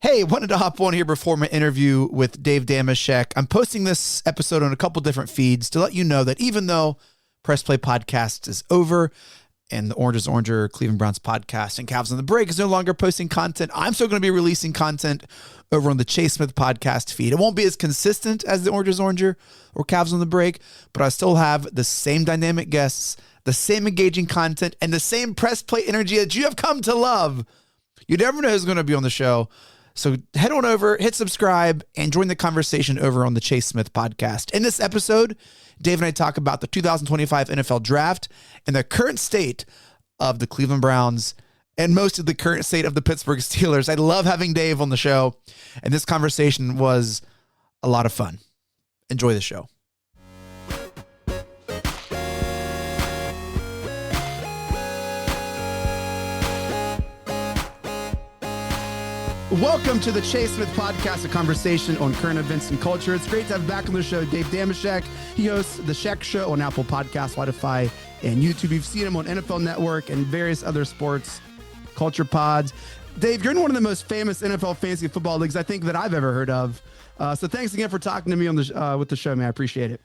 Hey, wanted to hop on here before my interview with Dave Dameshek. I'm posting this episode on a couple different feeds to let you know that even though Press Play Podcast is over and the Orange is Oranger Cleveland Browns podcast and Cavs on the Break is no longer posting content, I'm still going to be releasing content over on the Chase Smith podcast feed. It won't be as consistent as the Orange is Oranger or Cavs on the Break, but I still have the same dynamic guests, the same engaging content, and the same Press Play energy that you have come to love. You never know who's going to be on the show. So head on over, hit subscribe, and join the conversation over on the Chase Smith podcast. In this episode, Dave and I talk about the 2025 NFL Draft and the current state of the Cleveland Browns and most of the current state of the Pittsburgh Steelers. I love having Dave on the show, and this conversation was a lot of fun. Enjoy the show. Welcome to the Chase Smith podcast, a conversation on current events and culture. It's great to have back on the show Dave Dameshek. He hosts The Shek Show on Apple Podcasts, Spotify, and YouTube. You've seen him on NFL Network and various other sports culture pods. Dave, you're in one of the most famous NFL fantasy football leagues I think that I've ever heard of. So thanks again for talking to me on the with the show, man. I appreciate it.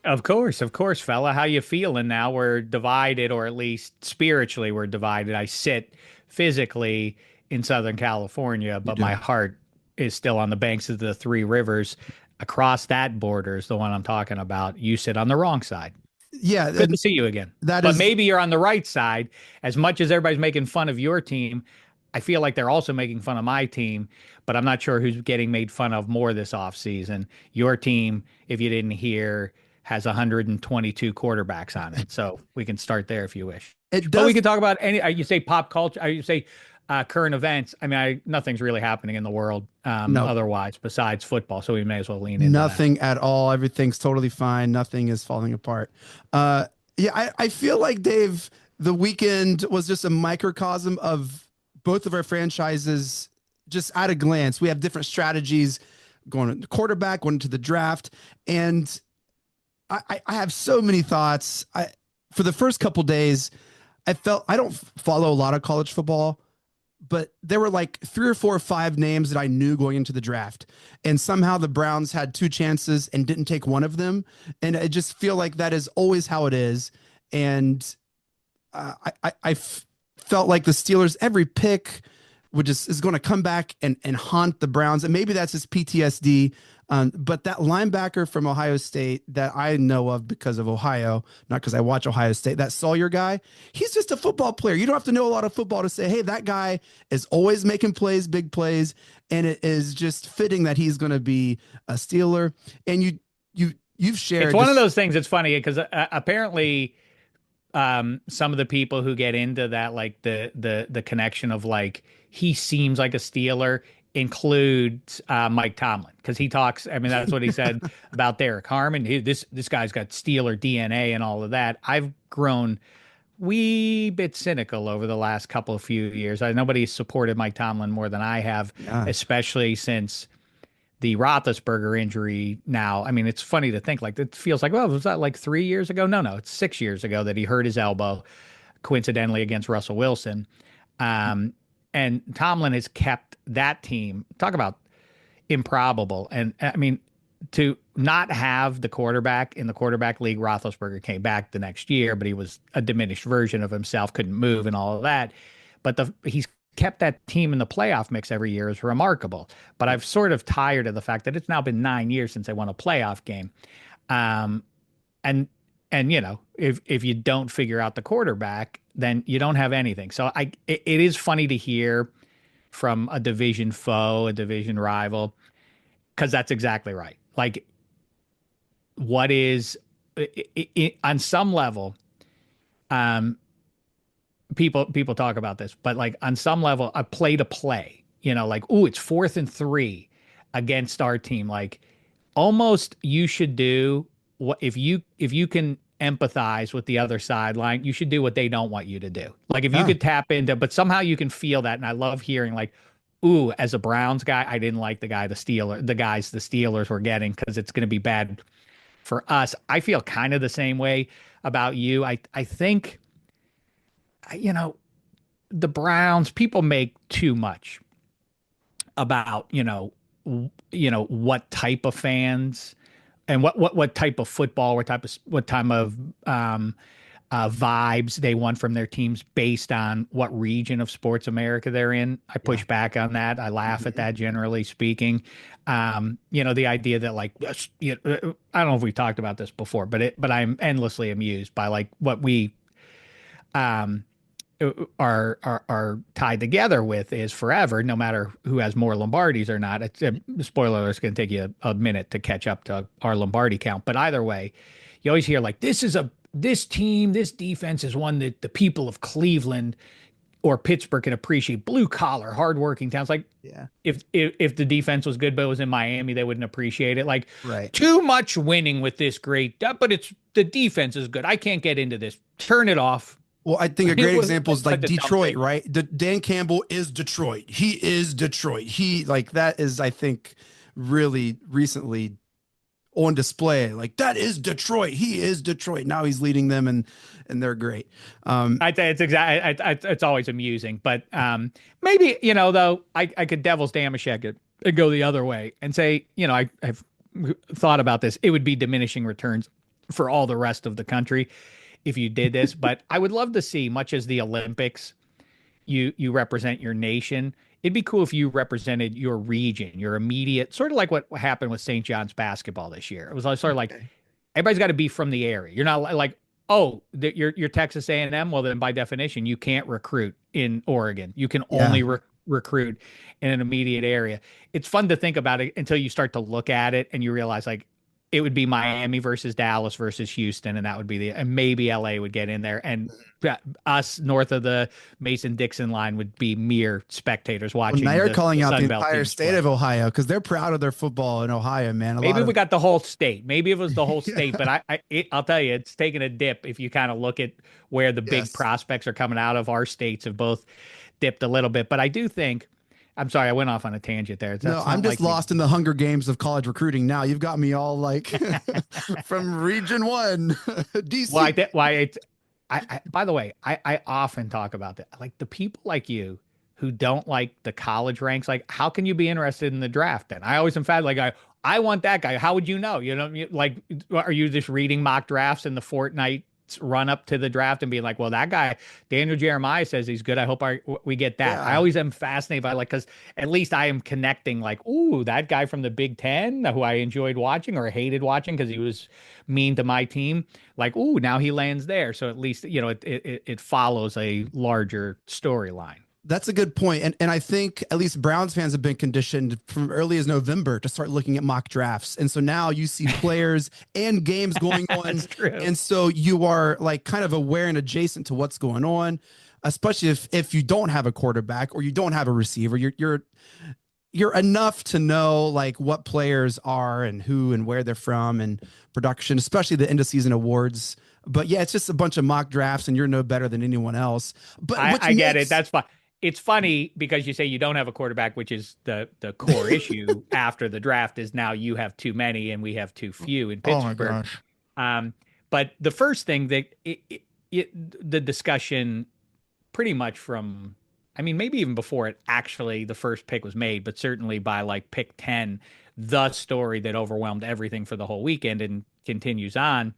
Of course, fella. How you feeling now? We're divided, or at least spiritually we're divided. I sit physically in Southern California, but my heart is still on the banks of the Three Rivers. Across that border is the one I'm talking about. You sit on the wrong side. Yeah. Good to see you again. But maybe you're on the right side. As much as everybody's making fun of your team, I feel like they're also making fun of my team, but I'm not sure who's getting made fun of more this offseason. Your team, if you didn't hear, has 122 quarterbacks on it. So we can start there if you wish. But we can talk about you say pop culture, you say current events. I mean, nothing's really happening in the world otherwise besides football, so we may as well lean into nothing at all. Everything's totally fine. Nothing is falling apart. I feel like, Dave, the weekend was just a microcosm of both of our franchises. Just at a glance, we have different strategies going to quarterback, going into the draft, and I have so many thoughts. For the first couple days, I don't follow a lot of college football, but there were like 3 or 4 or 5 names that I knew going into the draft. And somehow the Browns had 2 chances and didn't take one of them. And I just feel like that is always how it is. And I felt like the Steelers, every pick is going to come back and haunt the Browns. And maybe that's just PTSD. But that linebacker from Ohio State that I know of because of Ohio, not because I watch Ohio State, that Sawyer guy, he's just a football player. You don't have to know a lot of football to say, hey, that guy is always making plays, big plays. And it is just fitting that he's going to be a Steeler. And you've shared. It's one of those things. It's funny because apparently some of the people who get into that, like the connection of like, he seems like a Steeler, includes Mike Tomlin, because he talks. I mean, that's what he said about Derek Harmon. This guy's got Steeler DNA and all of that. I've grown wee bit cynical over the last few years. Nobody's supported Mike Tomlin more than I have, especially since the Roethlisberger injury. Now, I mean, it's funny to think, like, it feels like, well, was that like 3 years ago? No, it's 6 years ago that he hurt his elbow, coincidentally against Russell Wilson. And Tomlin has kept that team. Talk about improbable. And I mean, to not have the quarterback in the quarterback league, Roethlisberger came back the next year, but he was a diminished version of himself, couldn't move and all of that. But he's kept that team in the playoff mix every year is remarkable. But I've sort of tired of the fact that it's now been 9 years since they won a playoff game. And you know, if you don't figure out the quarterback, then you don't have anything. So it is funny to hear from a division foe, a division rival, because that's exactly right. Like, what is on some level, people talk about this, but like on some level, a play to play, you know, like, ooh, it's 4th and 3 against our team. Like, almost you should do what if you can empathize with the other sideline, you should do what they don't want you to do. Like, if you could tap into, but somehow you can feel that. And I love hearing like, ooh, as a Browns guy, I didn't like the guys the Steelers were getting, because it's going to be bad for us. I feel kind of the same way about you. I think, you know, the Browns, people make too much about, what type of fans and what type of football, what type of vibes they want from their teams based on what region of sports America they're in. I Yeah. push back on that. I laugh at Mhm. that, generally speaking. The idea that like yes, I don't know if we talked about this before, but I'm endlessly amused by like what we um are tied together with is forever, no matter who has more Lombardis or not. Spoiler alert, it's going to take you a minute to catch up to our Lombardi count. But either way, you always hear like this team, this defense is one that the people of Cleveland or Pittsburgh can appreciate. Blue collar, hardworking towns. Like Yeah. if the defense was good, but it was in Miami, they wouldn't appreciate it. Like Right. too much winning with this but it's the defense is good. I can't get into this. Turn it off. Well, I think a It great was example is such like a dumb Detroit, statement. right? Dan Campbell is Detroit. He is Detroit. He like that is, I think, really recently on display. Like that is Detroit. He is Detroit. Now he's leading them, and they're great. I think it's exactly. It's always amusing, but maybe though I could devil's Dameshek it and go the other way and say I've thought about this. It would be diminishing returns for all the rest of the country if you did this, but I would love to see, much as the Olympics, you represent your nation. It'd be cool if you represented your region, your immediate, sort of like what happened with St. John's basketball this year. It was sort of like Okay. everybody's got to be from the area. You're not like, oh, you're Texas A&M. Well, then by definition, you can't recruit in Oregon. You can Yeah. only recruit in an immediate area. It's fun to think about it until you start to look at it and you realize like it would be Miami versus Dallas versus Houston, and that would be and maybe LA would get in there, and us north of the Mason-Dixon line would be mere spectators Well, now watching you're the calling out the Sun Belt entire teams state play. of Ohio because they're proud of their football in Ohio, man. A Maybe lot if we of got the whole state. Maybe if it was the whole yeah. state, but I'll tell you, it's taken a dip if you kind of look at where the big Yes. prospects are coming out of. Our states have both dipped a little bit, but I do think. I'm sorry, I went off on a tangent there. No, That's I'm not just like me. lost in the Hunger Games of college recruiting now. You've got me all like from Region One, Why? DC. Why? It's. By the way, I often talk about that. Like the people like you who don't like the college ranks. Like, how can you be interested in the draft? Then I always emphatic like I want that guy. How would you know? Like, are you just reading mock drafts in the fortnight run up to the draft and being like, well, that guy Daniel Jeremiah says he's good. I hope we get that. I Yeah. always am fascinated by like because at least I am connecting like, ooh, that guy from the Big Ten who I enjoyed watching or hated watching because he was mean to my team. Like, ooh, now he lands there. So at least it follows a larger storyline. That's a good point. And I think at least Browns fans have been conditioned from early as November to start looking at mock drafts. And so now you see players and games going on. That's true. And so you are like kind of aware and adjacent to what's going on, especially if you don't have a quarterback or you don't have a receiver. You're enough to know like what players are and who and where they're from and production, especially the end of season awards. But yeah, it's just a bunch of mock drafts and you're no better than anyone else. But which I get it. makes That's fine. It's funny because you say you don't have a quarterback, which is the core issue after the draft is now you have too many and we have too few in oh my Pittsburgh. gosh. But the first thing that the discussion pretty much from, I mean, maybe even before it actually the first pick was made, but certainly by like pick 10, the story that overwhelmed everything for the whole weekend and continues on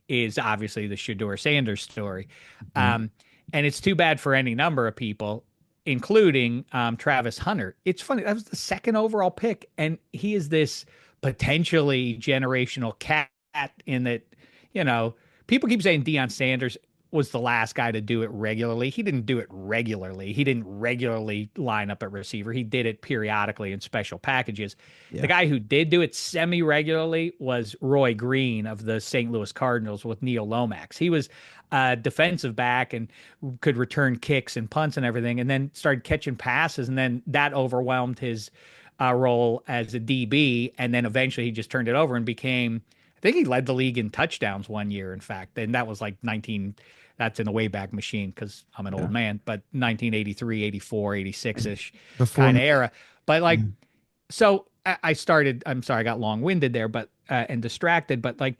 is obviously the Shador Sanders story. Mhm. And it's too bad for any number of people, including Travis Hunter. It's funny. That was the second overall pick. And he is this potentially generational cat in that, you know, people keep saying Deion Sanders was the last guy to do it regularly. He didn't do it regularly. He didn't regularly line up at receiver. He did it periodically in special packages. The Yeah. guy who did do it semi-regularly was Roy Green of the St. Louis Cardinals with Neil Lomax. He was a defensive back and could return kicks and punts and everything, and then started catching passes, and then that overwhelmed his role as a DB, and then eventually he just turned it over and became, I think he led the league in touchdowns one year, in fact, and that was like 19, that's in the Wayback Machine because I'm an Yeah. old man, but 1983, 84, 86-ish Before kind of me. era. But like, Mm. so I started, I'm sorry, I got long winded there, but, and distracted, but like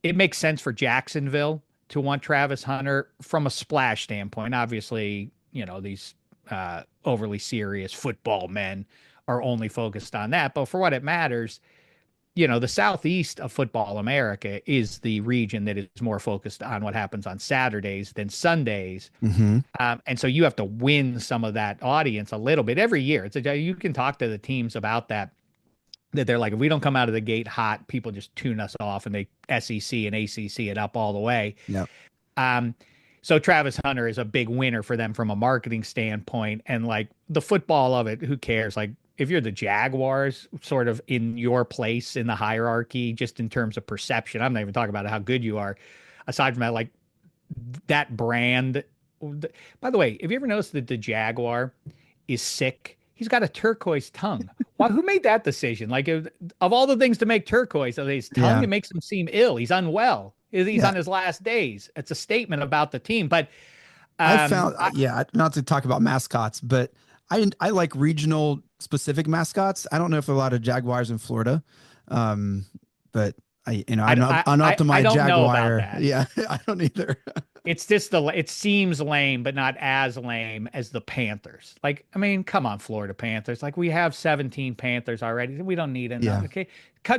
it makes sense for Jacksonville to want Travis Hunter from a splash standpoint. Obviously, these overly serious football men are only focused on that. But for what it matters, the southeast of football America is the region that is more focused on what happens on Saturdays than Sundays. Hmm. And so you have to win some of that audience a little bit every year. You can talk to the teams about that they're like, if we don't come out of the gate hot, people just tune us off and they SEC and ACC it up all the way. Yeah. Um, so Travis Hunter is a big winner for them from a marketing standpoint. And like the football of it, who cares? Like if you're the Jaguars sort of in your place in the hierarchy, just in terms of perception, I'm not even talking about how good you are. Aside from that, like that brand. By the way, have you ever noticed that the Jaguar is sick? He's got a turquoise tongue. Why? Who made that decision? Like, of all the things to make turquoise, of his tongue, Yeah. it makes him seem ill. He's unwell. He's Yeah. on his last days. It's a statement about the team. But I um, found, yeah, not to talk about mascots, but I like regional specific mascots. I don't know if there are a lot of Jaguars in Florida, but I'm not up to I my don't know about Jaguar. that. Yeah, I don't either. It's just it seems lame, but not as lame as the Panthers. Like, I mean, come on, Florida Panthers. Like, we have 17 Panthers already. We don't need enough. Yeah. Okay.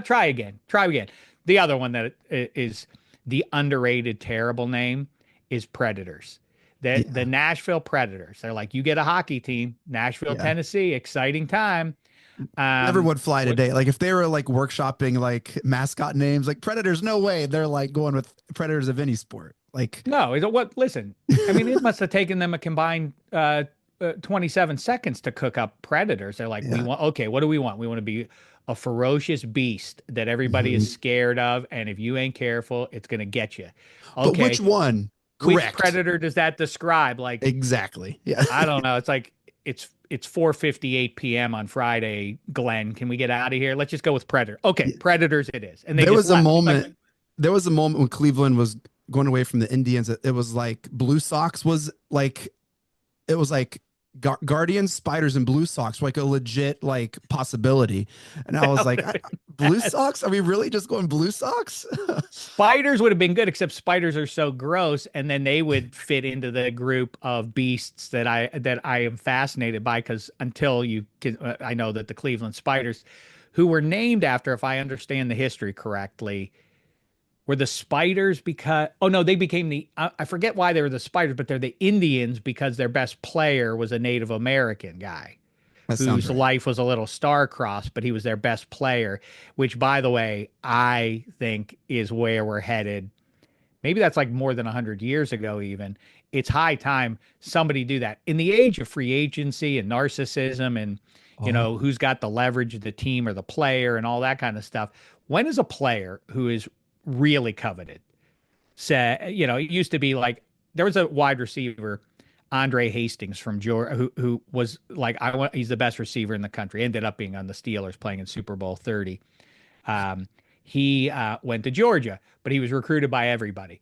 Try again. Try again. The other one that is the underrated, terrible name is Predators. The Yeah. Nashville Predators. They're like, you get a hockey team, Nashville, Yeah. Tennessee, exciting time. Never would fly What, today. Like if they were like workshopping like mascot names, like Predators, no way. They're like going with Predators of any sport. Like, No, what? Listen, I mean, it must have taken them a combined 27 seconds to cook up Predators. They're like, yeah. okay, what do we want? We want to be a ferocious beast that everybody is Mhm. scared of, and if you ain't careful, it's gonna get you. But Okay, which one? which Correct. Predator does that describe? Like, Exactly. Yeah. I don't know. It's like it's 4:58 p.m. on Friday. Glenn, can we get out of here? Let's just go with Predator. Okay, Predators it is, and they There just was a left. It's like, moment. There was a moment when Cleveland was going away from the Indians. It was like Blue Sox was like it was like Guardians, Spiders, and Blue Sox were like a legit like possibility. And I was like, Blue Sox? Are we really just going Blue Sox? Spiders would have been good, except spiders are so gross, and then they would fit into the group of beasts that I am fascinated by. Because until you can, I know that the Cleveland Spiders, who were named after, if I understand the history correctly, were the Spiders because oh no, they became I forget why they were the Spiders, but they're the Indians because their best player was a Native American guy That sounds whose right. life was a little star-crossed, but he was their best player, which, by the way, I think is where we're headed. Maybe that's like more than 100 years ago, even. It's high time somebody do that. In the age of free agency and narcissism and, Oh, who's got the leverage of the team or the player and all that kind of stuff, when is a player who is really coveted say, it used to be like there was a wide receiver, Andre Hastings from Georgia, who was like, he's the best receiver in the country. Ended up being on the Steelers playing in Super Bowl 30. Um, he went to Georgia, but he was recruited by everybody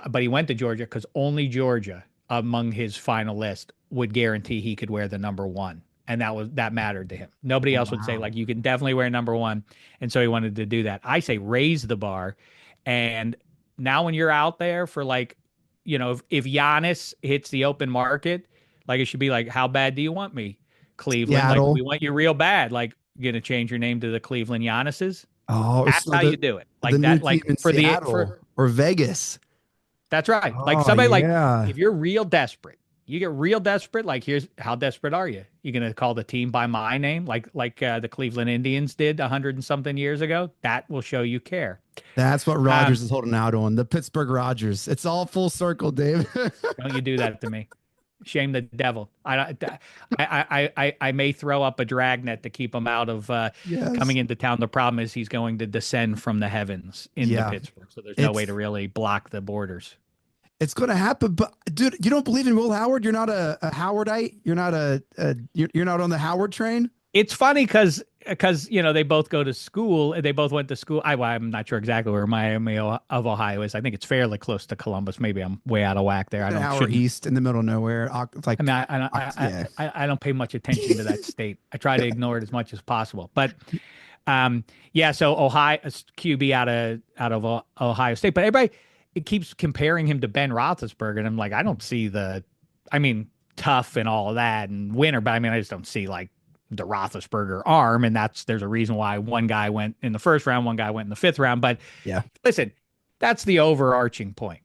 but he went to Georgia because only Georgia among his final list would guarantee he could wear the number one. And that mattered to him. Nobody else would say wow. like you can definitely wear number one. And so he wanted to do that. I say raise the bar. And now when you're out there for like, if Giannis hits the open market, like it should be like, how bad do you want me, Cleveland? Like we Seattle. want you real bad. Like you're gonna change your name to the Cleveland Giannis's. Oh, That's so how you do it. the Like new that. team Like in for the Seattle or Vegas. that's right. Like Oh somebody like yeah. if you're real desperate, you get real desperate. Like here's how desperate are you? You gonna call the team by my name, like the Cleveland Indians did 100 and something years ago? That will show you care. That's what Um, Rogers is holding out on. The Pittsburgh Rogers. It's all full circle, Dave. don't you do that to me? Shame the devil. I may throw up a dragnet to keep him out of coming Yes. into town. The problem is he's going to descend from the heavens into Yeah. Pittsburgh, so there's no way to It's really block the borders. it's going to happen. But dude, you don't believe in Will Howard? You're not a Howardite. You're not you're not on the Howard train. It's funny because they both go to school. They both went to school. I'm not sure exactly where Miami of Ohio is. I think it's fairly close to Columbus. Maybe I'm way out of whack there. I An don't hour shouldn't. east in the middle of nowhere. I Like, mean, yeah. I don't pay much attention to that state. I try to ignore it as much as possible. But yeah. So Ohio QB out of Ohio State, but everybody it keeps comparing him to Ben Roethlisberger, and I'm like, I don't see the. I mean, tough and all of that and winner, but I mean, I just don't see like the Roethlisberger arm, and there's a reason why one guy went in the first round, one guy went in the fifth round. But Yeah. listen, that's the overarching point.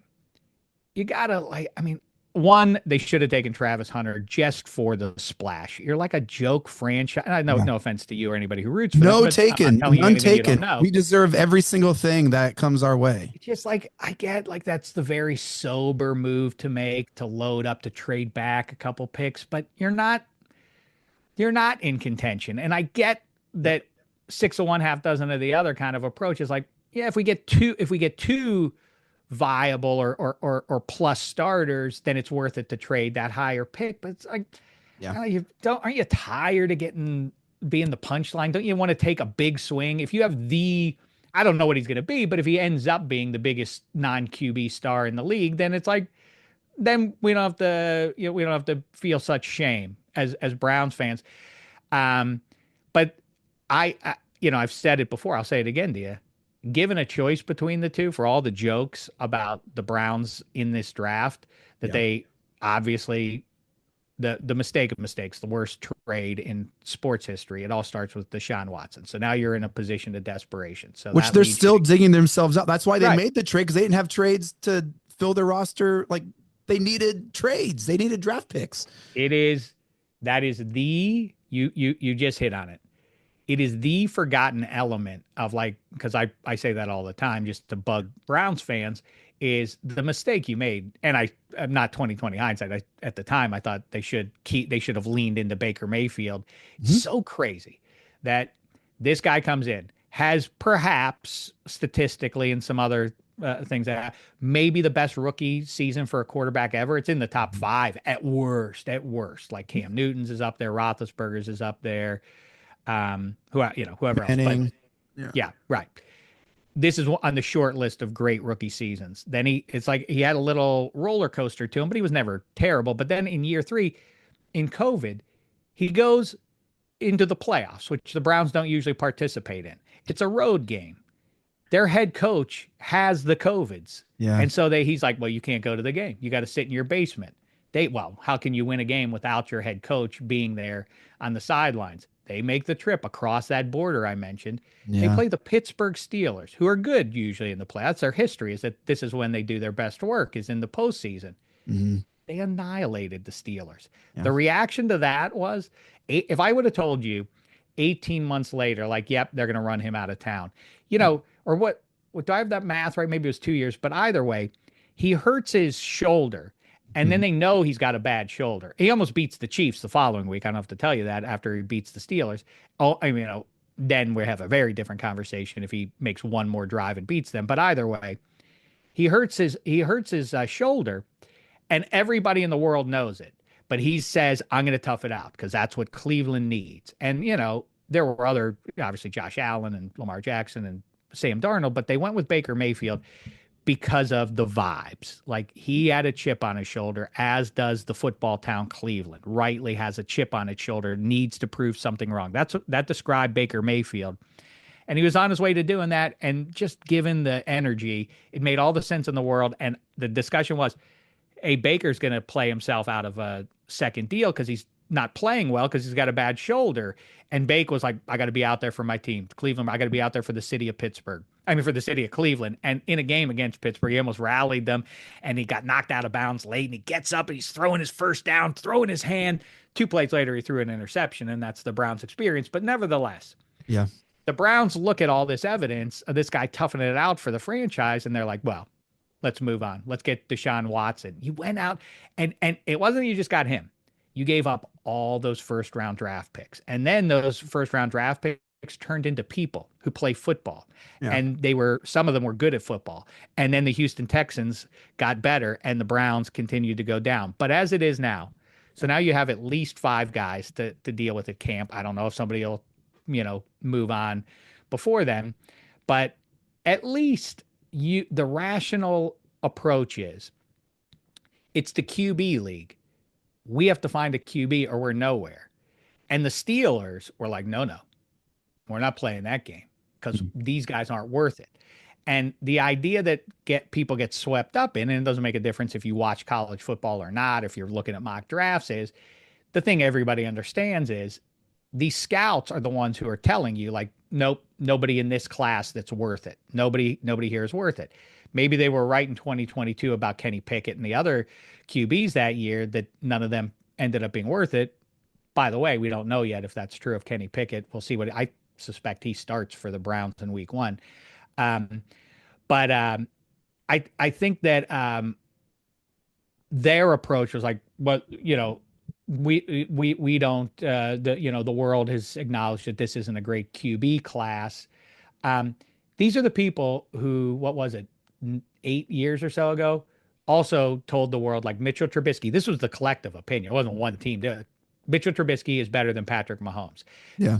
You gotta like, I mean, one, they should have taken Travis Hunter just for the splash. You're like a joke franchise. I know, Yeah. no offense to you or anybody who roots for them, No but I'm not taken. telling you None anything you don't taken. know. We deserve every single thing that comes our way. It's just like I get like that's the very sober move to make to load up to trade back a couple picks, but you're not in contention. And I get that six of one, half dozen of the other kind of approach is like, yeah, if we get two viable or plus starters, then it's worth it to trade that higher pick. But it's like, Yeah. you don't aren't you tired of being the punchline? Don't you want to take a big swing? If you have I don't know what he's going to be, but if he ends up being the biggest non QB star in the league, then it's like then we don't have to we don't have to feel such shame as Browns fans. Um, but I've said it before. I'll say it again to you. Given a choice between the two, for all the jokes about the Browns in this draft, that Yeah. they obviously the mistake of mistakes, the worst trade in sports history. It all starts with Deshaun Watson. So now you're in a position of desperation. So Which that they're leads you still digging themselves out. That's why they right. made the trade, because they didn't have trades to fill their roster. Like, they needed trades. They needed draft picks. That is you just hit on it. It is the forgotten element of like, because I say that all the time just to bug Browns fans, is the mistake you made. And I'm not 2020 hindsight. At the time I thought they should have leaned into Baker Mayfield. Mhm. It's so crazy that this guy comes in, has perhaps statistically and some other things that maybe the best rookie season for a quarterback ever. It's in the top 5 at worst. At worst, like Cam Newton's is up there, Roethlisberger's is up there, whoever else. But Manning. Yeah. yeah, right. This is on the short list of great rookie seasons. Then it's like he had a little roller coaster to him, but he was never terrible. But then in year 3, in COVID, he goes into the playoffs, which the Browns don't usually participate in. It's a road game. Their head coach has the COVIDs. Yeah. And so he's like, well, you can't go to the game. You got to sit in your basement. How can you win a game without your head coach being there on the sidelines? They make the trip across that border I mentioned. They Yeah. play the Pittsburgh Steelers, who are good usually in the playoffs. Their history is that this is when they do their best work, is in the postseason. Mhm. They annihilated the Steelers. Yeah. The reaction to that was, if I would have told you 18 months later, like, yep, they're going to run him out of town, or what do I have that math right? Maybe it was 2 years, but either way, he hurts his shoulder. And then they know he's got a bad shoulder. He almost beats the Chiefs the following week. I don't have to tell you that after he beats the Steelers. Oh, I mean, then we have a very different conversation if he makes one more drive and beats them. But either way, he hurts his shoulder, and everybody in the world knows it. But he says, I'm going to tough it out because that's what Cleveland needs. And, there were other, obviously, Josh Allen and Lamar Jackson and Sam Darnold, but they went with Baker Mayfield because of the vibes. Like, he had a chip on his shoulder, as does the football town Cleveland. Rightly has a chip on its shoulder, needs to prove something wrong. That described Baker Mayfield. And he was on his way to doing that. And just given the energy, it made all the sense in the world. And the discussion was, Baker's going to play himself out of a second deal because he's not playing well because he's got a bad shoulder. And Baker was like, I got to be out there for my team. Cleveland, I got to be out there for the city of Pittsburgh. For the city of Cleveland. And in a game against Pittsburgh, he almost rallied them, and he got knocked out of bounds late, and he gets up and he's throwing his first down, throwing his hand. 2 plays later, he threw an interception, and that's the Browns' experience. But nevertheless, Yeah. the Browns look at all this evidence of this guy toughing it out for the franchise, and they're like, well, let's move on. Let's get Deshaun Watson. You went out, and it wasn't you just got him. You gave up all those first-round draft picks. And then those first-round draft picks turned into people who play football. Yeah. And some of them were good at football. And then the Houston Texans got better, and the Browns continued to go down. But as it is now, so now you have at least 5 guys to deal with at camp. I don't know if somebody will, move on before then. But at least the rational approach is, it's the QB league. We have to find a QB or we're nowhere. And the Steelers were like, no, we're not playing that game because these guys aren't worth it. And the idea that people get swept up in, and it doesn't make a difference if you watch college football or not, if you're looking at mock drafts, is the thing everybody understands is these scouts are the ones who are telling you like, nope, nobody in this class that's worth it. Nobody here is worth it. Maybe they were right in 2022 about Kenny Pickett and the other QBs that year, that none of them ended up being worth it. By the way, we don't know yet if that's true of Kenny Pickett. We'll see. What I suspect he starts for the Browns in week 1. Um, but I think that their approach was like, well, we don't the world has acknowledged that this isn't a great QB class. Um, these are the people who, what was it, 8 years or so ago, also told the world like Mitchell Trubisky. This was the collective opinion. It wasn't one team. Mitchell Trubisky is better than Patrick Mahomes. Yeah.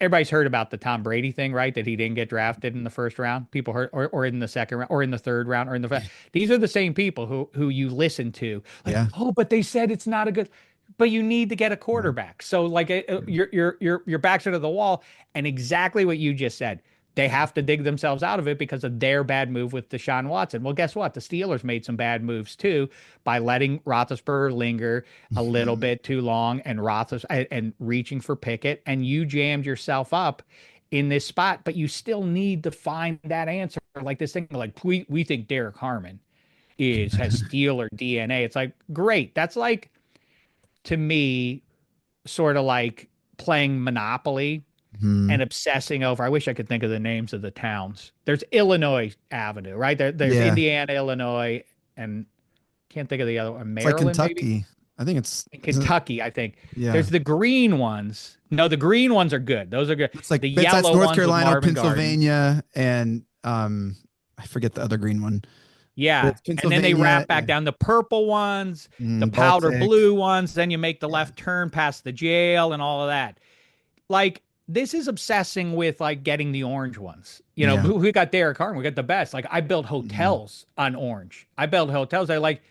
Everybody's heard about the Tom Brady thing, right? That he didn't get drafted in the first round. People heard, or in the second round, or in the third round, or in the. These are the same people who you listen to. Like, Yeah. oh, but they said it's not a good. But you need to get a quarterback. So like your backs are to the wall, and exactly what you just said. They have to dig themselves out of it because of their bad move with Deshaun Watson. Well, guess what? The Steelers made some bad moves too by letting Roethlisberger linger a little bit too long and and reaching for Pickett, and you jammed yourself up in this spot. But you still need to find that answer. Like this thing, like we think Derek Harmon has Steeler DNA. It's like great. That's like, to me, sort of like playing Monopoly Mhm. and obsessing over. I wish I could think of the names of the towns. There's Illinois Avenue, right? There's Yeah. Indiana, Illinois, and can't think of the other one. It's like Maryland, maybe? Kentucky. I think it's In isn't it- Kentucky, I think. yeah. There's the green ones. No, the green ones are good. Those are good. It's like The that's yellow North ones with Carolina, Marvin Gardens. Pennsylvania, and I forget the other green one. But Yeah. it's And then they Pennsylvania, wrap back down the purple ones, the powder Baltic. blue ones. Then you make the Yeah. left turn past the jail and all of that. Like, this is obsessing with like getting the orange ones. Yeah. We got Derek Harmon, we got the best. Like, I built Mhm. hotels on orange. I built hotels. They're like,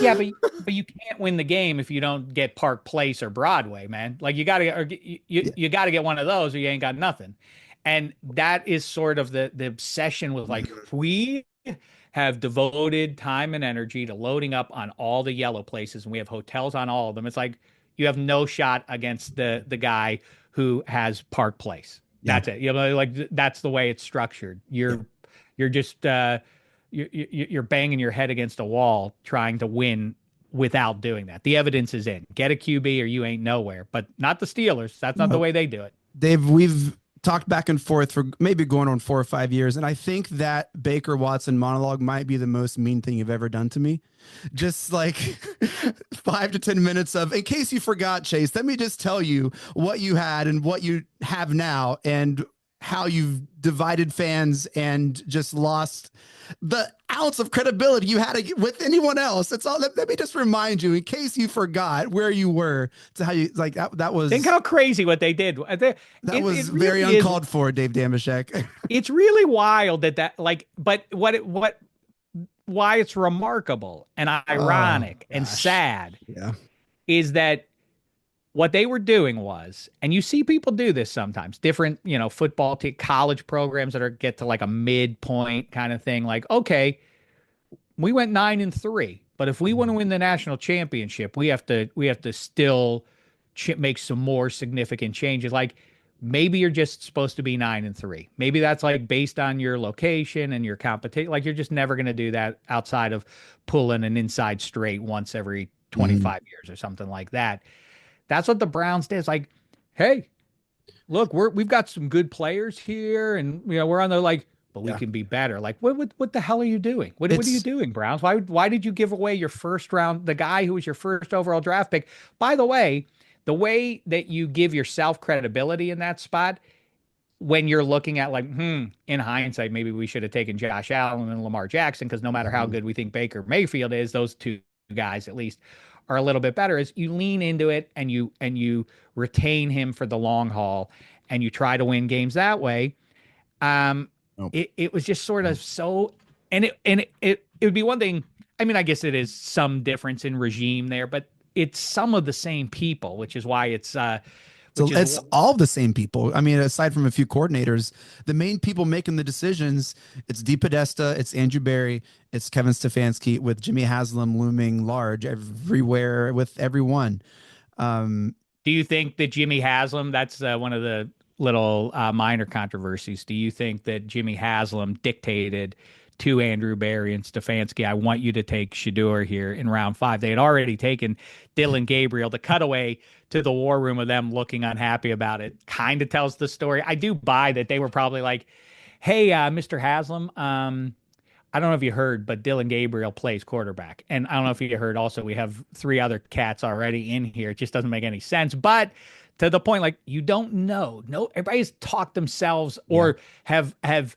yeah, but you can't win the game if you don't get Park Place or Broadway, man. Like, you gotta, or Yeah. you got to get one of those, or you ain't got nothing. And that is sort of the obsession with like, we have devoted time and energy to loading up on all the yellow places, and we have hotels on all of them. It's like you have no shot against the guy who has Park Place. Yeah. That's it. Like that's the way it's structured. Yeah. You're just you're banging your head against a wall trying to win without doing that. The evidence is in. Get a QB or you ain't nowhere. But not the Steelers. That's not the No, way they do it. Dave, we've talked back and forth for maybe going on 4 or 5 years, and I think that Baker Watson monologue might be the most mean thing you've ever done to me. Just like 5 to 10 minutes of, in case you forgot, Chase, let me just tell you what you had and what you have now, and how you've divided fans and just lost the ounce of credibility you had with anyone else. It's all. Let me just remind you, in case you forgot where you were, to how you like that. That was Think how crazy what they did. that was It very really is. uncalled for, Dave Dameshek. It's really wild that like, but why it's remarkable and Oh ironic and gosh, sad yeah. is that what they were doing was, and you see people do this sometimes, different, football college programs that get to like a midpoint kind of thing. Like, okay, we went 9-3, but if we want to win the national championship, we have to still make some more significant changes. Like, maybe you're just supposed to be 9-3. Maybe that's like based on your location and your competition. Like, you're just never going to do that outside of pulling an inside straight once every Mhm. 25 years or something like that. That's what the Browns did. It's like, hey, look, we've got some good players here, and we're on the like, but we Yeah. can be better. Like, what the hell are you doing? What are you It's doing, Browns? Why did you give away your first round, the guy who was your first overall draft pick? By the way that you give yourself credibility in that spot, when you're looking at like, in hindsight, maybe we should have taken Josh Allen and Lamar Jackson, because no matter how Mhm. good we think Baker Mayfield is, those two guys at least are a little bit better. Is you lean into it and you retain him for the long haul, and you try to win games that way. Um, Nope. it was just sort of so, and it would be one thing. I mean, I guess it is some difference in regime there, but it's some of the same people, which is why it's which is It's all the same people. I mean, aside from a few coordinators, the main people making the decisions, it's Dee Podesta, it's Andrew Barry, it's Kevin Stefanski, with Jimmy Haslam looming large everywhere with everyone. Um, Do you think that Jimmy Haslam, that's one of the little minor controversies. Do you think that Jimmy Haslam dictated to Andrew Barry and Stefanski, I want you to take Shador here in round 5? They had already taken Dylan Gabriel. The cutaway to the war room of them looking unhappy about it kind of tells the story. I do buy that they were probably like, hey, Mr. Haslam, I don't know if you heard, but Dylan Gabriel plays quarterback. And I don't know if you heard also, we have 3 other cats already in here. It just doesn't make any sense. But to the point, like, you don't know. No, everybody's talked themselves or have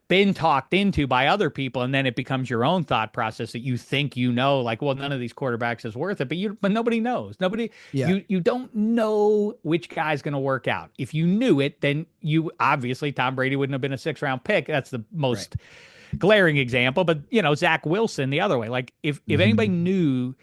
been talked into by other people, and then it becomes your own thought process that you think you know, like, well, none of these quarterbacks is worth it, but nobody knows. Nobody, yeah. you don't know which guy's going to work out. If you knew it, then you obviously Tom Brady wouldn't have been a 6th-round pick. That's the most glaring example. But Zach Wilson the other way. Like if anybody knew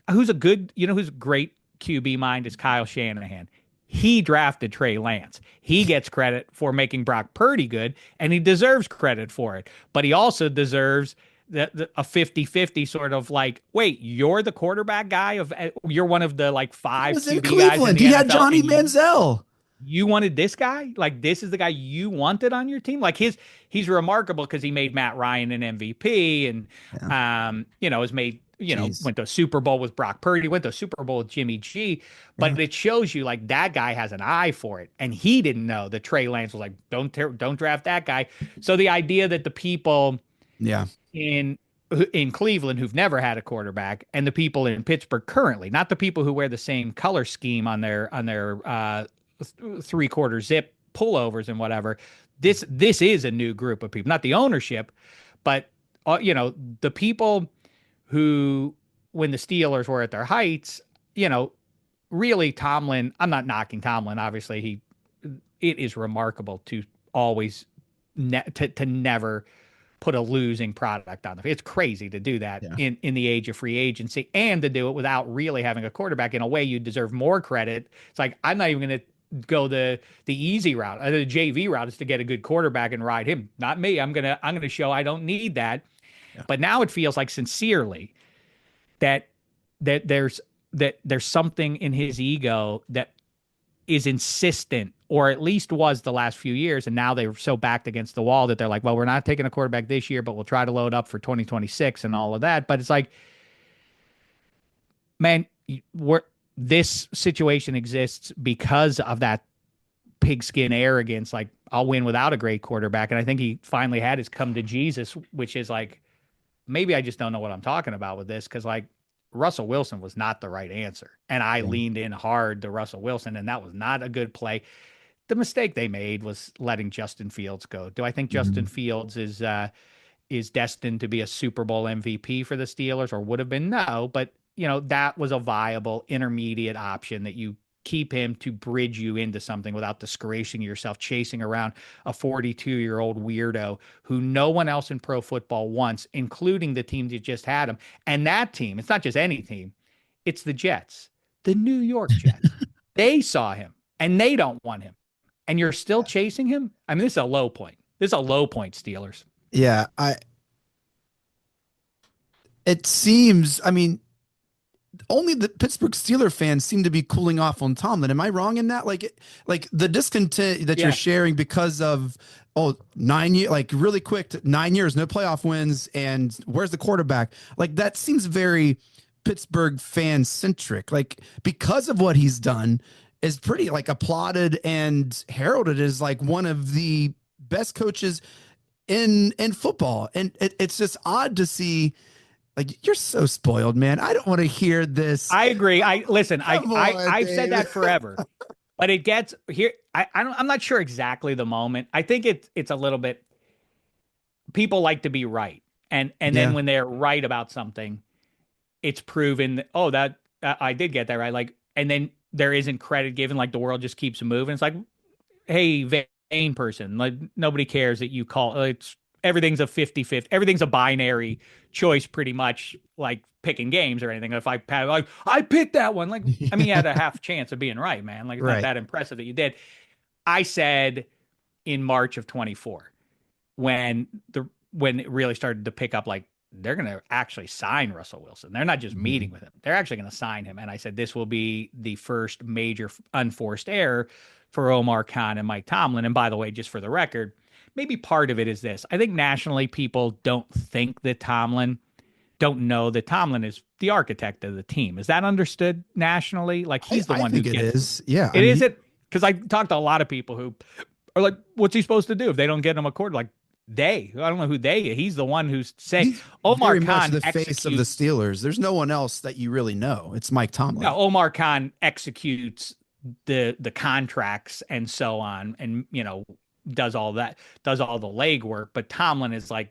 who's a good, who's a great QB mind is Kyle Shanahan. He drafted Trey Lance. He gets credit for making Brock Purdy good, and he deserves credit for it. But he also deserves a 50-50 sort of like, wait, you're the quarterback guy you're one of the like 5 was in QB guys in Cleveland. the He NFL, had Johnny Manziel. you wanted this guy? Like, this is the guy you wanted on your team? Like, he's remarkable because he made Matt Ryan an MVP and, has made, went to a Super Bowl with Brock Purdy, went to a Super Bowl with Jimmy G. But it shows you, like, that guy has an eye for it. And he didn't know that Trey Lance was like, don't draft that guy. So the idea that the people in Cleveland who've never had a quarterback and the people in Pittsburgh currently, not the people who wear the same color scheme on their 3/4 zip pullovers and whatever. This is a new group of people, not the ownership, but the people who, when the Steelers were at their heights, really Tomlin. I'm not knocking Tomlin. Obviously, it is remarkable to always to never put a losing product on the field. It's crazy to do that in the age of free agency and to do it without really having a quarterback. In a way, you deserve more credit. It's like, I'm not even going to go the easy route. The JV route is to get a good quarterback and ride him. Not me. I'm gonna show I don't need that. Yeah. But now it feels like sincerely that there's something in his ego that is insistent, or at least was the last few years, and now they're so backed against the wall that they're like, well, we're not taking a quarterback this year, but we'll try to load up for 2026 and all of that. But it's like, man, this situation exists because of that pigskin arrogance. Like, I'll win without a great quarterback. And I think he finally had his come to Jesus, which is like, maybe I just don't know what I'm talking about with this. Cause like Russell Wilson was not the right answer. And I leaned in hard to Russell Wilson, and that was not a good play. The mistake they made was letting Justin Fields go. Do I think Justin Fields is destined to be a Super Bowl MVP for the Steelers, or would have been? No, but that was a viable intermediate option, that you keep him to bridge you into something without disgracing yourself, chasing around a 42-year-old weirdo who no one else in pro football wants, including the team that just had him. And that team, it's not just any team, it's the Jets, the New York Jets. They saw him and they don't want him. And you're still chasing him? I mean, this is a low point. This is a low point, Steelers. Yeah, it seems, I mean, only the Pittsburgh Steelers fans seem to be cooling off on Tomlin. Am I wrong in that? Like the discontent that you're sharing because of 9 years, like really quick, 9 years, no playoff wins, and where's the quarterback? Like, that seems very Pittsburgh fan centric. Like, because of what he's done, is pretty like applauded and heralded as like one of the best coaches in football, and it's just odd to see. Like, you're so spoiled, man. I don't want to hear this. I agree. I've said that forever, but it gets here. I'm not sure exactly the moment. I think it's a little bit, people like to be right. And then when they're right about something, it's proven that, I did get that right. Like, and then there isn't credit given, like the world just keeps moving. It's like, hey, vain person, like nobody cares that you call it's everything's a 50-50. Everything's a binary choice, pretty much, like picking games or anything. If I picked that one, like, I mean, you had a half chance of being right, man. Like, it's not Right. that impressive that you did. I said in March of 24, when it really started to pick up, like, they're going to actually sign Russell Wilson. They're not just Mhm. meeting with him. They're actually going to sign him. And I said, this will be the first major unforced error for Omar Khan and Mike Tomlin. And by the way, just for the record, maybe part of it is this. I think nationally people don't know that Tomlin is the architect of the team. Is that understood nationally? Like, he's the I one who think it gets is. Yeah. I it. mean, Is it? Because I talked to a lot of people who are like, what's he supposed to do if they don't get him a quarter? Like, I don't know who they, he's the one who's saying he's Omar very much Khan the face of the executes. Steelers. There's no one else that you really know. It's Mike No, Tomlin. Omar Khan executes the contracts and so on, and does all that, does all the legwork. But Tomlin is like,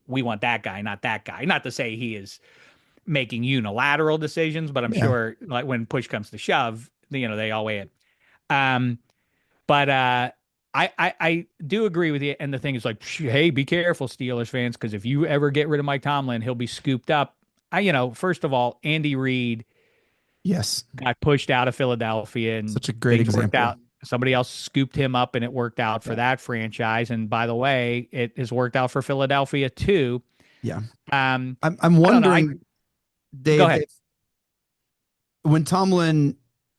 we want that guy, not that guy. Not to say he is making unilateral decisions, but I'm Yeah. sure, like, when push comes to shove, they all weigh it. Um, but I do agree with you. And the thing is, like, hey, be careful, Steelers fans, because if you ever get rid of Mike Tomlin, he'll be scooped up. First of all, Andy Reid Yes. got pushed out of Philadelphia, and Such a great things worked example. out. Somebody else scooped him up, and it worked out for Yeah. that franchise. And by the way, it has worked out for Philadelphia too. Yeah. Um, I'm I don't know. I wondering, Go Dave, ahead. when Tomlin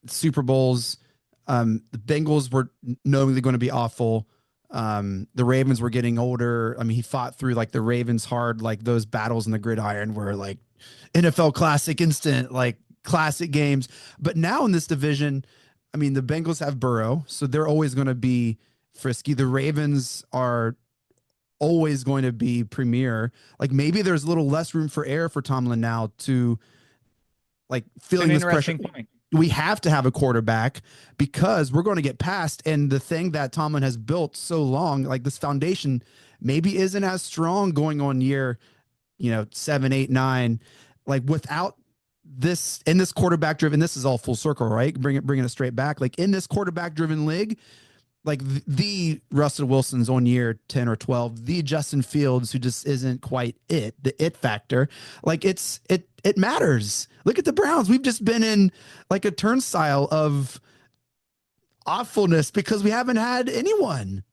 Super Bowls, the Bengals were knowingly going to be awful. The Ravens were getting older. I mean, he fought through like the Ravens hard, like those battles in the gridiron were like NFL classic instant, like classic games. But now in this division, I mean, the Bengals have Burrow, so they're always going to be frisky. The Ravens are always going to be premier. Like maybe there's a little less room for error for Tomlin now to like It's an feeling this pressure. interesting point. We have to have a quarterback because we're going to get past. And the thing that Tomlin has built so long, like this foundation, maybe isn't as strong going on year, 7, 8, 9. Like without this in this quarterback driven, this is all full circle, right? Bringing it straight back. Like in this quarterback driven league, like the Russell Wilson's on year 10 or 12, the Justin Fields who just isn't quite the it factor. Like it matters. Look at the Browns. We've just been in like a turnstile of awfulness because we haven't had anyone.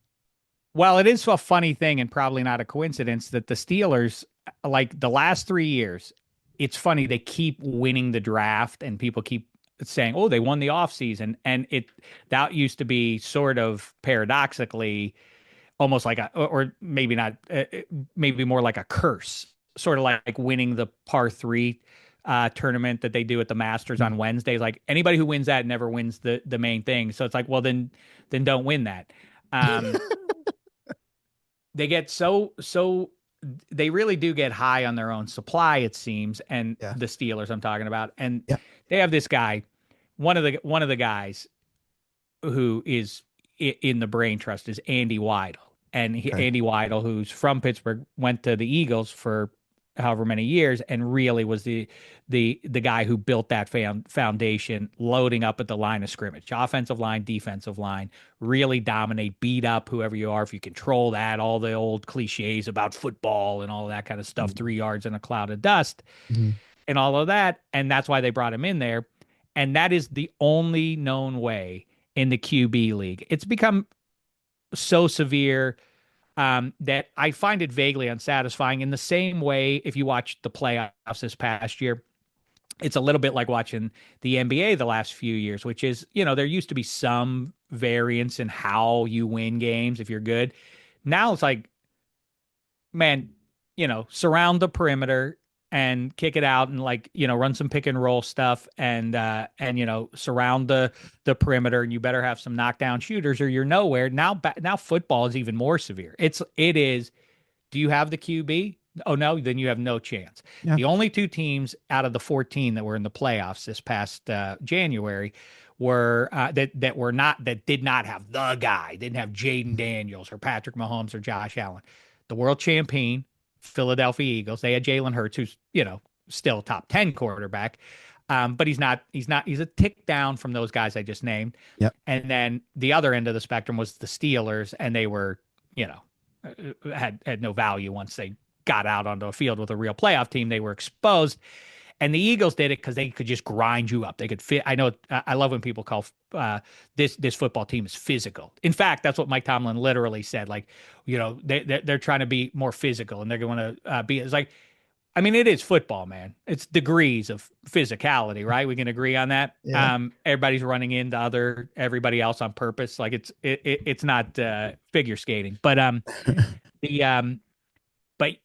Well, it is a funny thing, and probably not a coincidence, that the Steelers, like the last 3 years, it's funny, they keep winning the draft, and people keep saying, "Oh, they won the offseason." And that used to be sort of paradoxically almost like or maybe not, maybe more like a curse, sort of like winning the par three tournament that they do at the Masters on Wednesdays. Like, anybody who wins that never wins the main thing. So it's like, well, then don't win that. Um, they get so they really do get high on their own supply, it seems. And Yeah. the Steelers I'm talking about, and Yeah. they have this guy, one of the guys who is in the brain trust is Andy Weidel. And Okay. Andy Weidel, who's from Pittsburgh, went to the Eagles for however many years, and really was the guy who built that foundation, loading up at the line of scrimmage, offensive line, defensive line, really dominate, beat up whoever you are if you control that, all the old cliches about football and all that kind of stuff, 3 yards in a cloud of dust, Mhm. and all of that. And that's why they brought him in there. And that is the only known way in the QB league. It's become so severe, that I find it vaguely unsatisfying. In the same way, if you watch the playoffs this past year, it's a little bit like watching the NBA the last few years, which is, there used to be some variance in how you win games if you're good. Now it's like, man, surround the perimeter and kick it out, and, like, run some pick and roll stuff, and surround the perimeter, and you better have some knockdown shooters or you're nowhere. Now football is even more severe. It is, do you have the QB? Oh no, then you have no chance. Yeah. The only two teams out of the 14 that were in the playoffs this past January were that did not have the guy, didn't have Jaden Daniels or Patrick Mahomes or Josh Allen. The world champion Philadelphia Eagles, they had Jalen Hurts, who's still a top 10 quarterback, but he's not. He's a tick down from those guys I just named. Yep. And then the other end of the spectrum was the Steelers, and they were, had no value once they got out onto a field with a real playoff team. They were exposed. And the Eagles did it because they could just grind you up. They could fit. I know. I love when people call this football team is physical. In fact, that's what Mike Tomlin literally said. Like, they're trying to be more physical, and they're going to be. It's like, I mean, it is football, man. It's degrees of physicality, right? We can agree on that. Yeah. Everybody's running into everybody else on purpose. Like it's not figure skating, but the but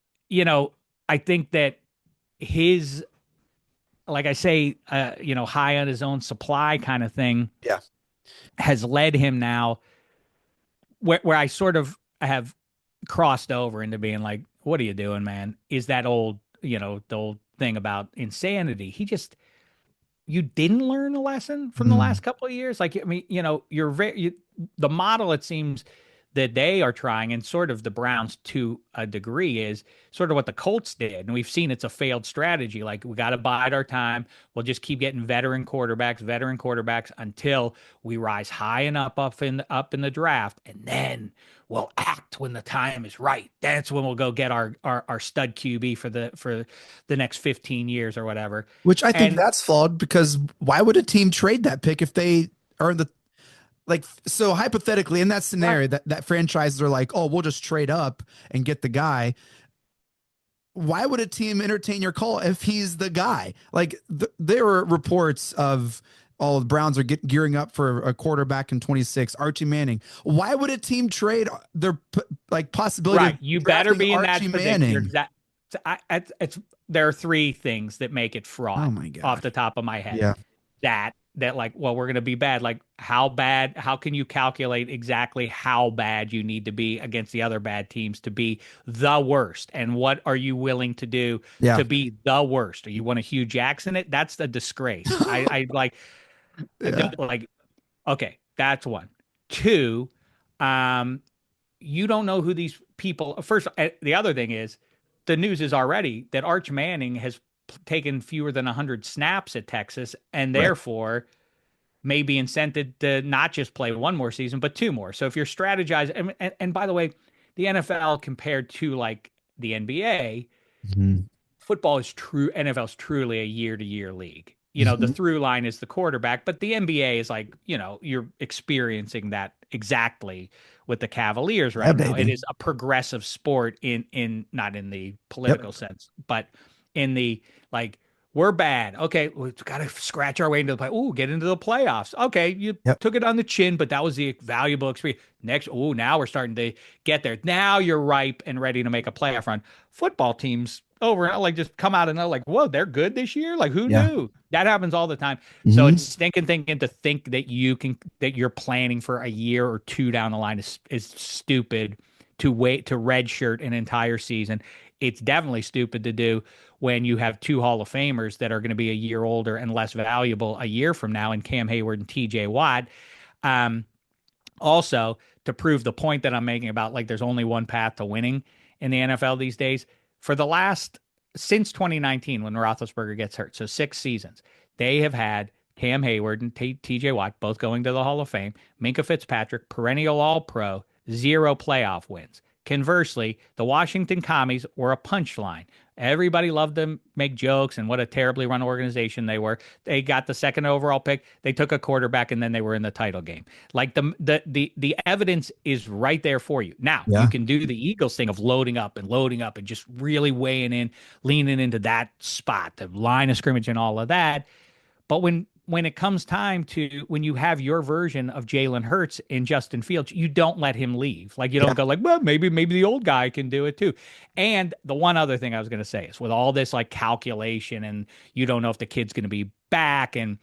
I think that his, like I say, high on his own supply kind of thing Yeah. has led him now where I sort of have crossed over into being like, what are you doing, man? Is that old, the old thing about insanity. You didn't learn a lesson from the Mhm. last couple of years. Like, I mean, the model, it seems that they are trying, and sort of the Browns to a degree, is sort of what the Colts did. And we've seen it's a failed strategy. Like, we got to bide our time. We'll just keep getting veteran quarterbacks until we rise high and up in the draft. And then we'll act when the time is right. That's when we'll go get our stud QB for the next 15 years or whatever. Which I think And that's flawed because why would a team trade that pick if they are in the like so hypothetically in that right, scenario that franchises are like, oh, we'll just trade up and get the guy. Why would a team entertain your call if he's the guy? Like there were reports of all the Browns are gearing up for a quarterback in 26, Archie Manning. Why would a team trade their like possibility of right. You better drafting be in Archie that position. You're Manning? exact. There are three things that make it Oh fraud my off God. the top of my head. Yeah. That like, well, we're going to be bad. Like, how bad? How can you calculate exactly how bad you need to be against the other bad teams to be the worst? And what are you willing to do Yeah. to be the worst? Are you want to Hugh Jackson it? That's the disgrace. I Yeah. like, okay, that's one. Two, um, you don't know who these people. First, the other thing is, the news is already that Arch Manning has taken fewer than 100 snaps at Texas, and Right. therefore may be incented to not just play one more season, but two more. So if you're strategizing, and by the way, the NFL compared to like the NBA, Mhm. football is true. NFL is truly a year to year league. The Mhm. through line is the quarterback, but the NBA is like, you're experiencing that exactly with the Cavaliers Yeah, right now. It baby. is a progressive sport in not in the Yep. political sense, but in the like, we're bad. Okay, we've got to scratch our way into the play. Ooh, get into the playoffs. Okay, you Yep. took it on the chin, but that was the valuable experience. Next, now we're starting to get there. Now you're ripe and ready to make a playoff run. Football teams over like just come out and they're like, whoa, they're good this year. Like, who Yeah. knew? That happens all the time. So Hmm. it's stinking thinking to think that you're planning for a year or two down the line is stupid. To wait to redshirt an entire season. It's definitely stupid to do when you have two Hall of Famers that are going to be a year older and less valuable a year from now in Cam Hayward and TJ Watt. Um, Also, to prove the point that I'm making about like there's only one path to winning in the NFL these days, for the last since 2019 when Roethlisberger gets hurt, so 6 seasons, they have had Cam Hayward and TJ Watt both going to the Hall of Fame, Minka Fitzpatrick, perennial All Pro, zero playoff wins. Conversely, the Washington Commies were a punchline. Everybody loved them, make jokes, and what a terribly run organization they were. They got the second overall pick. They took a quarterback, and then they were in the title game. Like the evidence is right there for you. Now you Yeah. can do the Eagles thing of loading up and just really weighing in, leaning into that spot, the line of scrimmage, and all of that. But when it comes time to when you have your version of Jalen Hurts and Justin Fields, you don't let him leave. Like, you don't Yeah. go like, well, maybe the old guy can do it too. And the one other thing I was going to say is with all this like calculation and you don't know if the kid's going to be back, and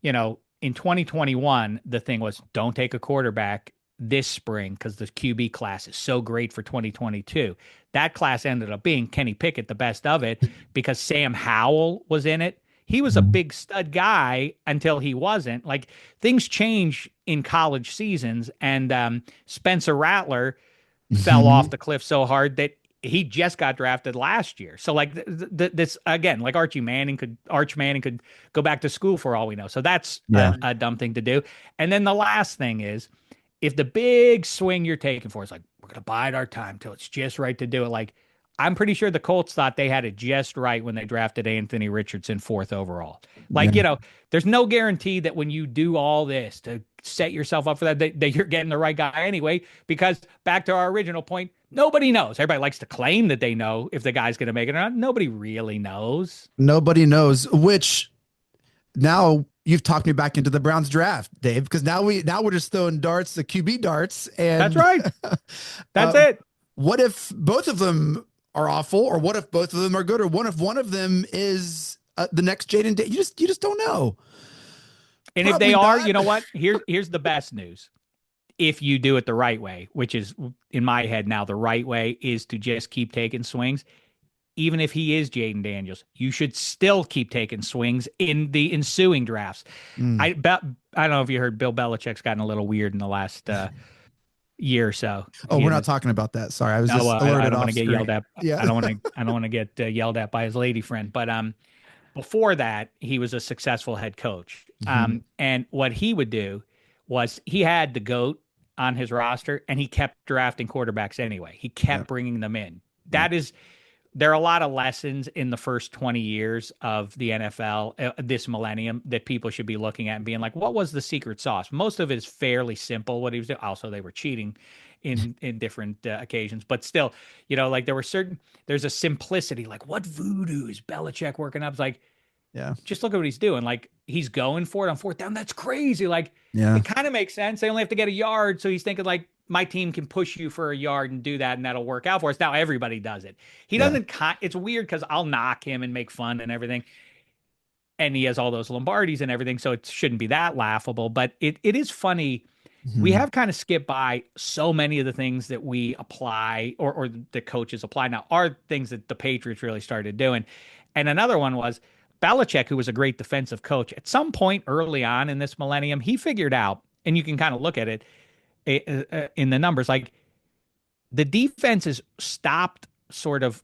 in 2021 the thing was don't take a quarterback this spring because the QB class is so great for 2022. That class ended up being Kenny Pickett, the best of it, because Sam Howell was in it. He was a Mhm. big stud guy until he wasn't. Like, things change in college seasons, and Spencer Rattler fell off Mhm. the cliff so hard that he just got drafted last year. So like this again, like Arch Manning could go back to school for all we know. So that's Yeah. a dumb thing to do. And then the last thing is if the big swing you're taking for is like, we're gonna bide our time till it's just right to do it, like I'm pretty sure the Colts thought they had it just right when they drafted Anthony Richardson fourth overall. Yeah. Like, there's no guarantee that when you do all this to set yourself up for that you're getting the right guy anyway, because back to our original point, nobody knows. Everybody likes to claim that they know if the guy's going to make it or not. Nobody really knows. Nobody knows, which now you've talked me back into the Browns draft, Dave, because now we're just throwing darts, the QB darts, That's and right. That's uh, it. what if both of them are awful, or what if both of them are good, or what if one of them is the next Jaden Day? You just don't know. And if they Probably are, not. you know what? Here's the best news. If you do it the right way, which is in my head now, the right way is to just keep taking swings. Even if he is Jaden Daniels, you should still keep taking swings in the ensuing drafts. Mm. I don't know if you heard Bill Belichick's gotten a little weird in the last year or so. Oh, we're not talking about that. Sorry, I was No, just I alerted don't want off to get yelled screen. at. Yeah. I don't want to get yelled at by his lady friend. But before that, he was a successful head coach. Mhm. And what he would do was he had the GOAT on his roster, and he kept drafting quarterbacks anyway. He Yeah. kept bringing them in. Yeah. There are a lot of lessons in the first 20 years of the NFL, this millennium, that people should be looking at and being like, what was the secret sauce? Most of it is fairly simple what he was doing. Also, they were cheating in different occasions, but still, like there's a simplicity, like what voodoo is Belichick working up? It's like, Yeah. just look at what he's doing. Like he's going for it on fourth down. That's crazy. Like Yeah. it kind of makes sense. They only have to get a yard. So he's thinking like my team can push you for a yard and do that, and that'll work out for us. Now everybody does it. He Yeah. doesn't. It's weird because I'll knock him and make fun and everything, and he has all those Lombardis and everything, so it shouldn't be that laughable. But it is funny. We Mhm. have kind of skipped by so many of the things that we apply or the coaches apply now are things that the Patriots really started doing. And another one was Belichick, who was a great defensive coach. At some point early on in this millennium, he figured out, and you can kind of look at it in the numbers, like the defenses stopped sort of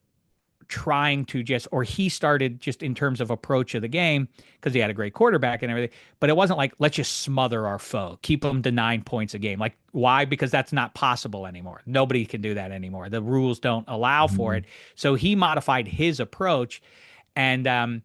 trying to just, or he started just in terms of approach of the game because he had a great quarterback and everything. But it wasn't like, let's just smother our foe, keep them to 9 points a game. Like, why? Because that's not possible anymore. Nobody can do that anymore. The rules don't allow for it. Mhm. So he modified his approach. And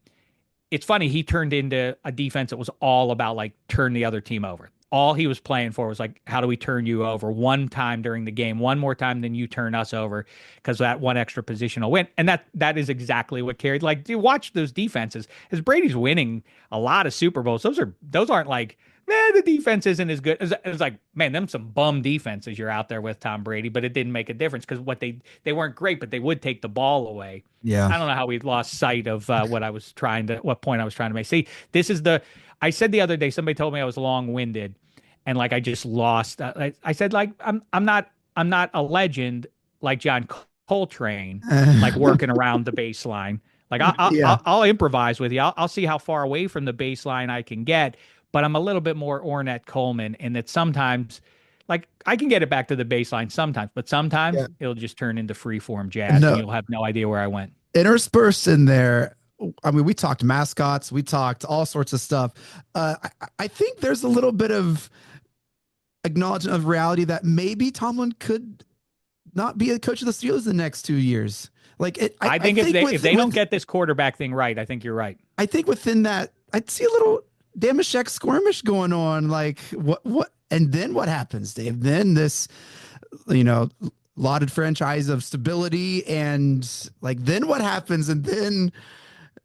it's funny, he turned into a defense that was all about like turn the other team over. All he was playing for was like, how do we turn you over one time during the game, one more time than you turn us over, because that one extra position will win. And that is exactly what carried. Like, you watch those defenses as Brady's winning a lot of Super Bowls. Those aren't like, the defense isn't as good. It's like, man, them some bum defenses you're out there with Tom Brady, but it didn't make a difference because they weren't great, but they would take the ball away. Yeah. I don't know how we lost sight of what point I was trying to make. See, I said the other day, somebody told me I was long winded, and like I just lost. I said like I'm not a legend like John Coltrane, like working around the baseline. Like Yeah. I'll improvise with you. I'll see how far away from the baseline I can get, but I'm a little bit more Ornette Coleman in that sometimes. Like I can get it back to the baseline sometimes, but sometimes Yeah. it'll just turn into freeform jazz, and No, you'll have no idea where I went. interspersed in there. I mean, we talked mascots, we talked all sorts of stuff. I think there's a little bit of acknowledgement of reality that maybe Tomlin could not be a coach of the Steelers the next 2 years. Like it, I I think think if they don't get this quarterback thing right, I think you're right. I think within that, I'd see a little Dameshek skirmish going on. Like what, and then what happens, Dave? Then this, you know, lauded franchise of stability, and like then what happens? And then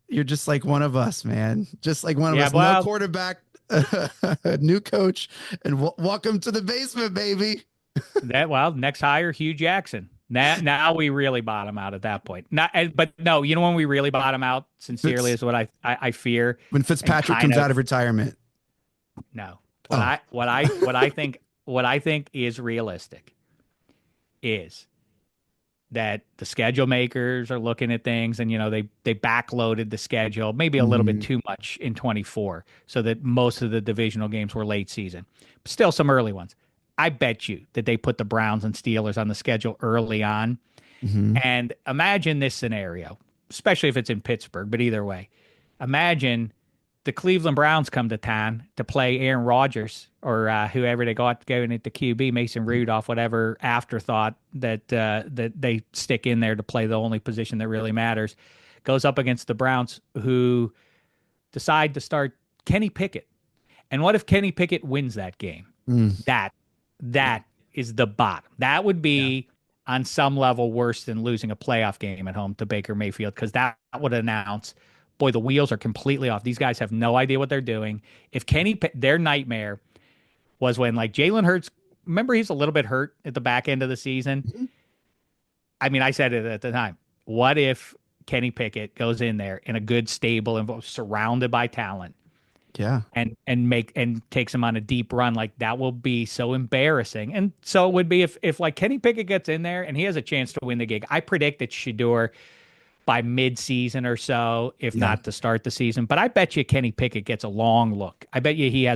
you're just like one of us, man. Just like one of Yeah, us. No well, quarterback, new coach, and welcome to the basement, baby. next hire, Hugh Jackson. Now we really bottom out at that point. Not, but no, you know when we really bottom out sincerely Fitz, is what I fear when and Fitzpatrick kind comes of out of retirement. no. Oh, What I think is realistic is that the schedule makers are looking at things, and they backloaded the schedule maybe a little bit mhm. too much in 24, so that most of the divisional games were late season. Still some early ones. I bet you that they put the Browns and Steelers on the schedule early on. Mhm. And imagine this scenario, especially if it's in Pittsburgh, but either way, imagine the Cleveland Browns come to town to play Aaron Rodgers or whoever they got going into QB, Mason Rudolph, whatever afterthought that they stick in there to play the only position that really matters, goes up against the Browns, who decide to start Kenny Pickett. And what if Kenny Pickett wins that game? That is the bottom. That would be on some level worse than losing a playoff game at home to Baker Mayfield, because that would announce, boy, the wheels are completely off. These guys have no idea what they're doing. If their nightmare was when, like, Jalen Hurts, remember he's a little bit hurt at the back end of the season. Mm-hmm. I mean, I said it at the time. What if Kenny Pickett goes in there in a good stable and surrounded by talent? Yeah. And takes him on a deep run. Like, that will be so embarrassing. And so it would be if like Kenny Pickett gets in there and he has a chance to win the gig. I predict it's Shedeur by mid-season or so, if not to start the season. But I bet you Kenny Pickett gets a long look. I bet you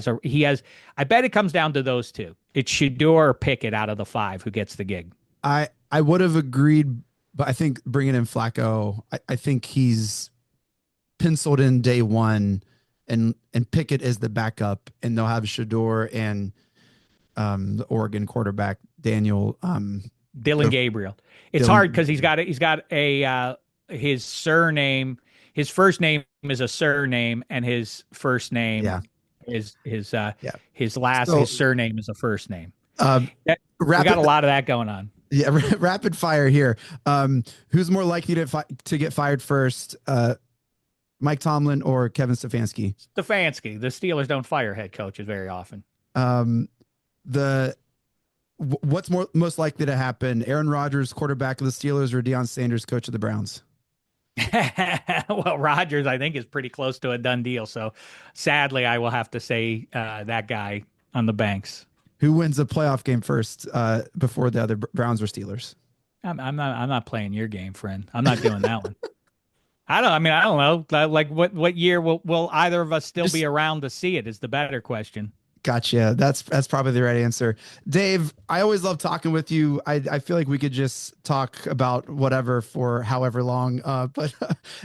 I bet it comes down to those two. It's Shedeur or Pickett out of the 5 who gets the gig. I would have agreed, but I think bringing in Flacco, I think he's penciled in day one, and Pickett is the backup, and they'll have Shedeur and the Oregon quarterback, Dillon Gabriel. It's hard because he's got a his surname, his first name is a surname, and his first name is his surname is a first name. We got a lot of that going on. Yeah, rapid fire here. Who's more likely to get fired first, Mike Tomlin or Kevin Stefanski? Stefanski. The Steelers don't fire head coaches very often. What's most likely to happen? Aaron Rodgers, quarterback of the Steelers, or Deion Sanders, coach of the Browns? Well, Rodgers, I think, is pretty close to a done deal. So sadly, I will have to say that guy on the banks. Who wins the playoff game first before the other Browns or Steelers? I'm not playing your game, friend. I'm not doing that one. I don't know. Like what year will either of us still be around to see it is the better question. Gotcha. That's probably the right answer. Dave, I always love talking with you. I feel like we could just talk about whatever for however long. But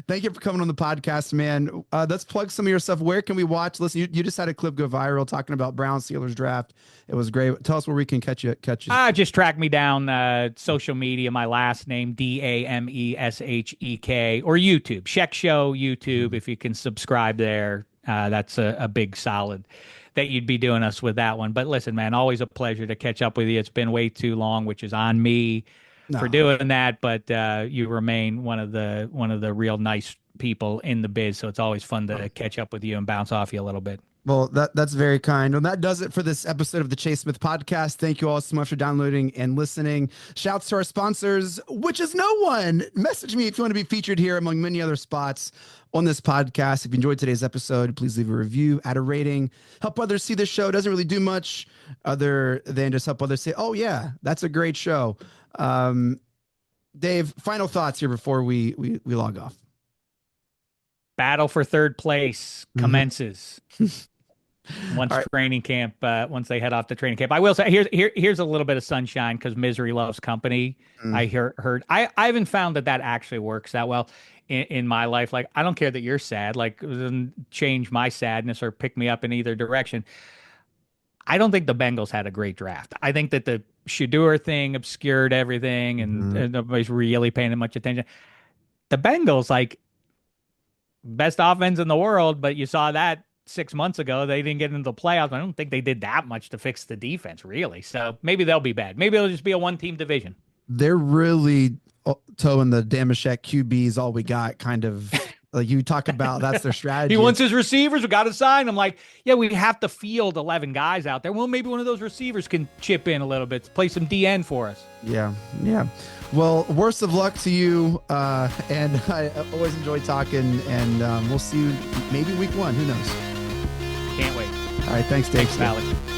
thank you for coming on the podcast, man. Let's plug some of your stuff. Where can we watch? Listen, you just had a clip go viral talking about Browns Steelers draft. It was great. Tell us where we can catch you. Just track me down social media. My last name, Dameshek, or YouTube. Shek Show YouTube. If you can subscribe there, that's a big solid that you'd be doing us with that one. But listen, man, always a pleasure to catch up with you. It's been way too long, which is on me for doing that. But you remain one of the real nice people in the biz. So it's always fun to catch up with you and bounce off you a little bit. Well, that's very kind. And that does it for this episode of the Chase Smith Podcast. Thank you all so much for downloading and listening. Shouts to our sponsors, which is no one. Message me if you want to be featured here among many other spots on this podcast. If you enjoyed today's episode, please leave a review, add a rating, help others see this show. It doesn't really do much other than just help others say, oh yeah, that's a great show. Dave, final thoughts here before we log off. Battle for third place commences. Once training camp, once they head off to training camp. I will say here's a little bit of sunshine because misery loves company. I heard I haven't found that actually works that well in my life. Like, I don't care that you're sad. Like, it doesn't change my sadness or pick me up in either direction. I don't think the Bengals had a great draft. I think that the Shedeur thing obscured everything, and nobody's really paying much attention. The Bengals, like, best offense in the world, but you saw that 6 months ago. They didn't get into the playoffs. I don't think they did that much to fix the defense, really. So maybe they'll be bad. Maybe it'll just be a one-team division. They're really towing the Dameshek QBs all we got, kind of. Like you talk about, that's their strategy. He wants his receivers. We got to sign him. Like, yeah, we have to field 11 guys out there. Well, maybe one of those receivers can chip in a little bit, play some DN for us. Yeah. Well, worst of luck to you. And I always enjoy talking. And we'll see you maybe week 1. Who knows? Can't wait. All right. Thanks, Dave. Thanks, Alex.